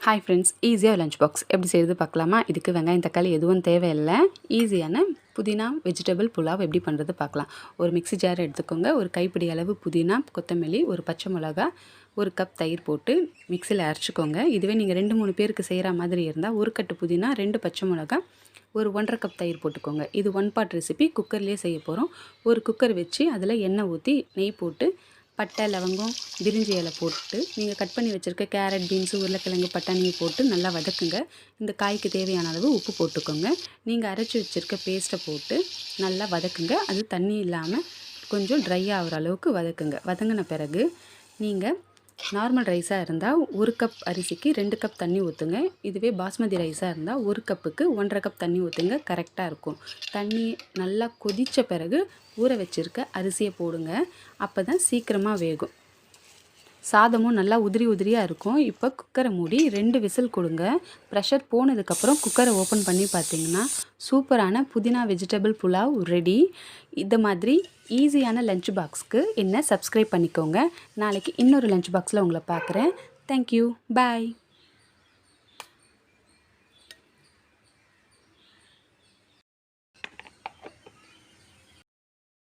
Hi friends, ஈஸியாக lunch box எப்படி செய்கிறது பார்க்கலாமா? இதுக்கு வெங்காயம் தக்காளி எதுவும் தேவையில்லை. ஈஸியான புதினா வெஜிடபிள் புலாவ் எப்படி பண்ணுறது பார்க்கலாம். ஒரு மிக்ஸி ஜார் எடுத்துக்கோங்க. ஒரு கைப்பிடி அளவு புதினா, கொத்தமல்லி, ஒரு பச்சை மிளகா, ஒரு கப் தயிர் போட்டு மிக்ஸியில் அரைச்சிக்கோங்க. இதுவே நீங்கள் 2-3 பேருக்கு செய்கிற மாதிரி இருந்தால் ஒரு கட்டு புதினா, 2 பச்சை மிளகா, ஒரு 1½ கப் தயிர் போட்டுக்கோங்க. இது 1 பார்ட் ரெசிபி. குக்கர்லேயே செய்ய போகிறோம். ஒரு குக்கர் வச்சு அதில் எண்ணெய் ஊற்றி நெய் போட்டு பட்டை, லவங்கம், பிரிஞ்சி இலை போட்டு நீங்கள் கட் பண்ணி வச்சுருக்க கேரட், பீன்ஸு, உருளைக்கிழங்கு, பட்டாணியை போட்டு நல்லா வதக்குங்க. இந்த காய்க்கு தேவையான அளவு உப்பு போட்டுக்கோங்க. நீங்கள் அரைச்சி வச்சுருக்க பேஸ்ட்டை போட்டு நல்லா வதக்குங்க. அது தண்ணி இல்லாமல் கொஞ்சம் ட்ரை ஆகிற அளவுக்கு வதக்குங்க. வதங்கின பிறகு நீங்கள் நார்மல் ரைஸாக இருந்தால் 1 கப் அரிசிக்கு 2 கப் தண்ணி ஊற்றுங்க. இதுவே பாஸ்மதி ரைஸாக இருந்தால் 1 கப்புக்கு 1½ கப் தண்ணி ஊற்றுங்க. கரெக்டாக இருக்கும். தண்ணி நல்லா கொதித்த பிறகு ஊற வச்சுருக்க அரிசியை போடுங்க. அப்போ தான் சீக்கிரமாக வேகும். சாதமும் நல்லா உதிரியாக இருக்கும். இப்போ குக்கரை மூடி 2 விசில் கொடுங்க. ப்ரெஷர் போனதுக்கப்புறம் குக்கரை ஓப்பன் பண்ணி பார்த்தீங்கன்னா சூப்பரான புதினா வெஜிடபிள் புலாவ் ரெடி. இந்த மாதிரி ஈஸியான லஞ்ச் பாக்ஸ்க்கு என்ன சப்ஸ்கிரைப் பண்ணிக்கோங்க. நாளைக்கு இன்னொரு லஞ்ச் பாக்ஸில் உங்களை பார்க்குறேன். தேங்க்யூ. பாய்.